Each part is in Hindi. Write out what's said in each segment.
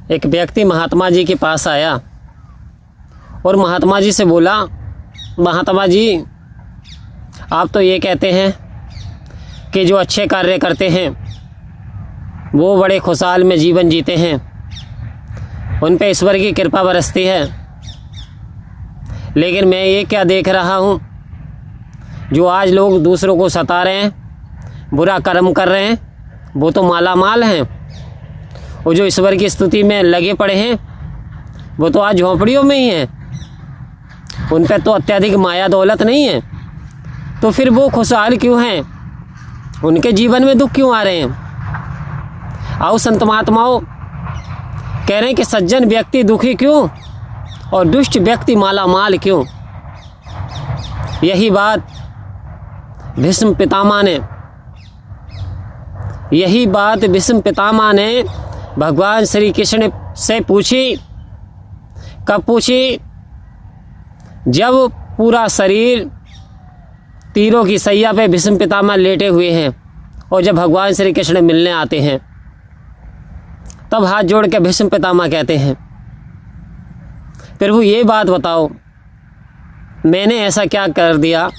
एक व्यक्ति महात्मा जी के पास आया और महात्मा जी से बोला, महात्मा जी आप तो ये कहते हैं कि जो अच्छे कार्य करते हैं वो बड़े खुशहाल में जीवन जीते हैं, उन पे ईश्वर की कृपा बरसती है, लेकिन मैं ये क्या देख रहा हूँ, जो आज लोग दूसरों को सता रहे हैं, बुरा कर्म कर रहे हैं, वो तो माला माल हैं, और जो ईश्वर की स्तुति में लगे पड़े हैं वो तो आज झोंपड़ियों में ही हैं, उन पे तो अत्यधिक माया दौलत नहीं है, तो फिर वो खुशहाल क्यों हैं, उनके जीवन में दुख क्यों आ रहे हैं। आओ संत महात्माओं कह रहे हैं कि सज्जन व्यक्ति दुखी क्यों और दुष्ट व्यक्ति माला माल क्यों। यही बात भीष्म पितामह ने भगवान श्री कृष्ण से पूछी। कब पूछी? जब पूरा शरीर तीरों की सैया पे भीष्म पितामह लेटे हुए हैं और जब भगवान श्री कृष्ण मिलने आते हैं, तब हाथ जोड़ के भीष्म पितामह कहते हैं, प्रभु ये बात बताओ मैंने ऐसा क्या कर दिया,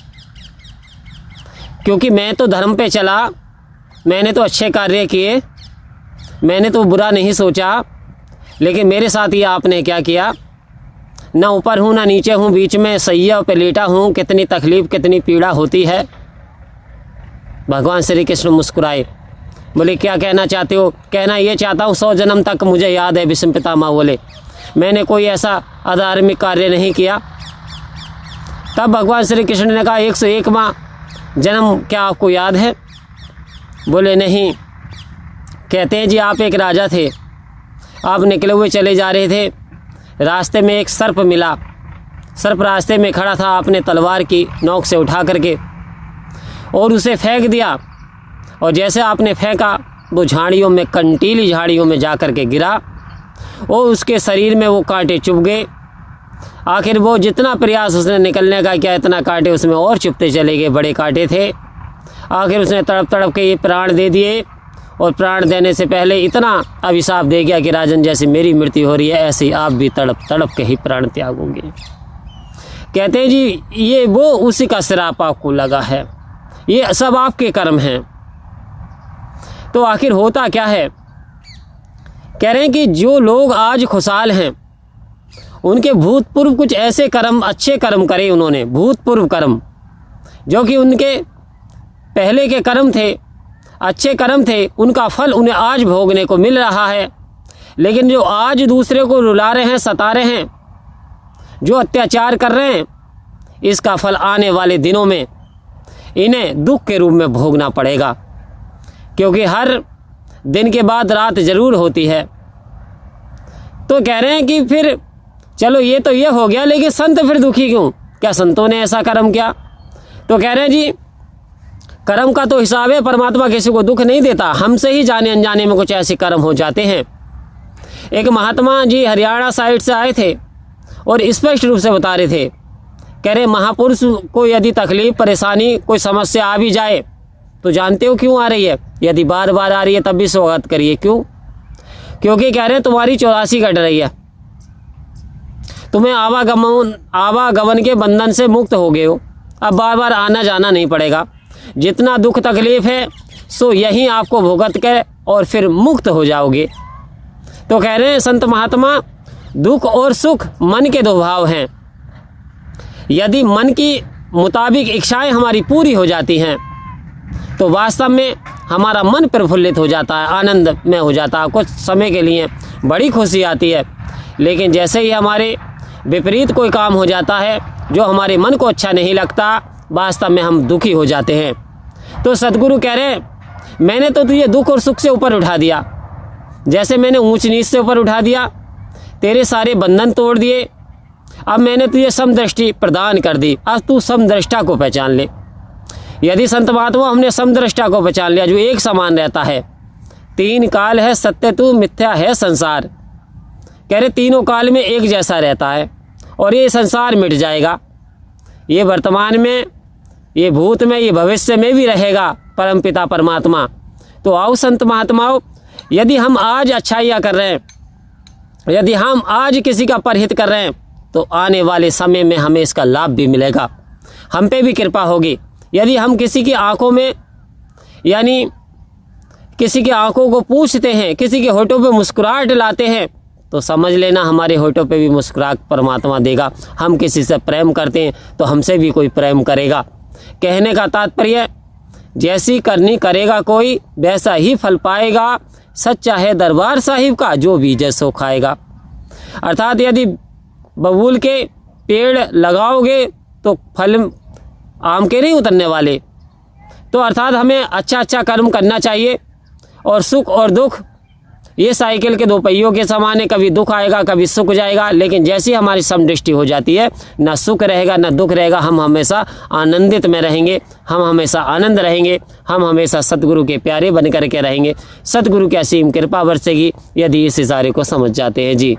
क्योंकि मैं तो धर्म पे चला, मैंने तो अच्छे कार्य किए, मैंने तो बुरा नहीं सोचा, लेकिन मेरे साथ ये आपने क्या किया। ना ऊपर हूँ ना नीचे हूँ, बीच में सैया पे लेटा हूँ, कितनी तकलीफ़ कितनी पीड़ा होती है। भगवान श्री कृष्ण मुस्कुराए, बोले क्या कहना चाहते हो। कहना ये चाहता हूँ 100 जन्म तक मुझे याद है। भीष्म पितामह बोले मैंने कोई ऐसा अधार्मिक कार्य नहीं किया। तब भगवान श्री कृष्ण ने कहा 101वां जन्म क्या आपको याद है। बोले नहीं। कहते हैं जी आप एक राजा थे, आप निकले हुए चले जा रहे थे, रास्ते में एक सर्प मिला, सर्प रास्ते में खड़ा था, आपने तलवार की नोक से उठा करके और उसे फेंक दिया, और जैसे आपने फेंका वो झाड़ियों में, कंटीली झाड़ियों में जा कर के गिरा और उसके शरीर में वो कांटे चुभ गए। आखिर वो जितना प्रयास उसने निकलने का किया, इतना कांटे उसमें और चुभते चले गए, बड़े कांटे थे। आखिर उसने तड़प तड़प के ये प्राण दे दिए, और प्राण देने से पहले इतना अभिशाप दे गया कि राजन जैसे मेरी मृत्यु हो रही है ऐसे ही आप भी तड़प तड़प के ही प्राण त्यागोगे। कहते हैं जी ये वो उसी का श्राप आपको लगा है, ये सब आपके कर्म हैं। तो आखिर होता क्या है। कह रहे हैं कि जो लोग आज खुशहाल हैं उनके भूतपूर्व कुछ ऐसे कर्म, अच्छे कर्म करे उन्होंने, भूतपूर्व कर्म जो कि उनके पहले के कर्म थे, अच्छे कर्म थे, उनका फल उन्हें आज भोगने को मिल रहा है। लेकिन जो आज दूसरे को रुला रहे हैं, सता रहे हैं, जो अत्याचार कर रहे हैं, इसका फल आने वाले दिनों में इन्हें दुख के रूप में भोगना पड़ेगा, क्योंकि हर दिन के बाद रात ज़रूर होती है। तो कह रहे हैं कि फिर चलो ये तो ये हो गया, लेकिन संत फिर दुखी क्यों, क्या संतों ने ऐसा कर्म किया। तो कह रहे हैं जी कर्म का तो हिसाब है, परमात्मा किसी को दुख नहीं देता, हमसे ही जाने अनजाने में कुछ ऐसे कर्म हो जाते हैं। एक महात्मा जी हरियाणा साइड से आए थे और स्पष्ट रूप से बता रहे थे, कह रहे महापुरुष को यदि तकलीफ, परेशानी, कोई समस्या आ भी जाए तो जानते हो क्यों आ रही है, यदि बार बार आ रही है तब भी स्वागत करिए। क्यों? क्योंकि कह रहे हैं तुम्हारी 84 कट रही है, तुम्हें आवागमन के बंधन से मुक्त हो गए हो, अब बार बार आना जाना नहीं पड़ेगा। जितना दुख तकलीफ है सो यहीं आपको भुगत कर और फिर मुक्त हो जाओगे। तो कह रहे हैं संत महात्मा दुख और सुख मन के दो भाव हैं। यदि मन की मुताबिक इच्छाएं हमारी पूरी हो जाती हैं तो वास्तव में हमारा मन प्रफुल्लित हो जाता है, आनंद में हो जाता है, कुछ समय के लिए बड़ी खुशी आती है। लेकिन जैसे ही हमारे विपरीत कोई काम हो जाता है जो हमारे मन को अच्छा नहीं लगता, वास्तव में हम दुखी हो जाते हैं। तो सद्गुरु कह रहे हैं मैंने तो तुझे दुख और सुख से ऊपर उठा दिया, जैसे मैंने ऊंच नीच से ऊपर उठा दिया, तेरे सारे बंधन तोड़ दिए, अब मैंने तुझे समदृष्टि प्रदान कर दी, अब तू समदृष्टा को पहचान ले। यदि संत महात्मा हमने समदृष्टा को पहचान लिया जो एक समान रहता है, 3 काल है सत्य तू मिथ्या है संसार, कह रहे तीनों काल में एक जैसा रहता है और ये संसार मिट जाएगा, ये वर्तमान में, ये भूत में, ये भविष्य में भी रहेगा परमपिता परमात्मा। तो आओ संत महात्माओं, यदि हम आज अच्छाइयाँ कर रहे हैं यदि हम आज किसी का परहित कर रहे हैं तो आने वाले समय में हमें इसका लाभ भी मिलेगा, हम पे भी कृपा होगी। यदि हम किसी की आंखों में यानी किसी की आंखों को पूछते हैं, किसी के होठों पे मुस्कुराहट लाते हैं, तो समझ लेना हमारे होठों पे भी मुस्कुराहट परमात्मा देगा। हम किसी से प्रेम करते हैं तो हमसे भी कोई प्रेम करेगा। कहने का तात्पर्य, जैसी करनी करेगा कोई वैसा ही फल पाएगा। सच्चा है दरबार साहिब का, जो बीजे सो खाएगा। अर्थात यदि बबूल के पेड़ लगाओगे तो फल आम के नहीं उतरने वाले। तो अर्थात हमें अच्छा अच्छा कर्म करना चाहिए। और सुख और दुख ये साइकिल के दो पहियों के समान है, कभी दुख आएगा कभी सुख जाएगा। लेकिन जैसी हमारी समदृष्टि हो जाती है, ना सुख रहेगा ना दुख रहेगा, हम हमेशा आनंदित में रहेंगे, हम हमेशा आनंद रहेंगे, हम हमेशा सतगुरु के प्यारे बन करके रहेंगे। सतगुरु की असीम कृपा बरसेगी यदि इस इशारे को समझ जाते हैं जी।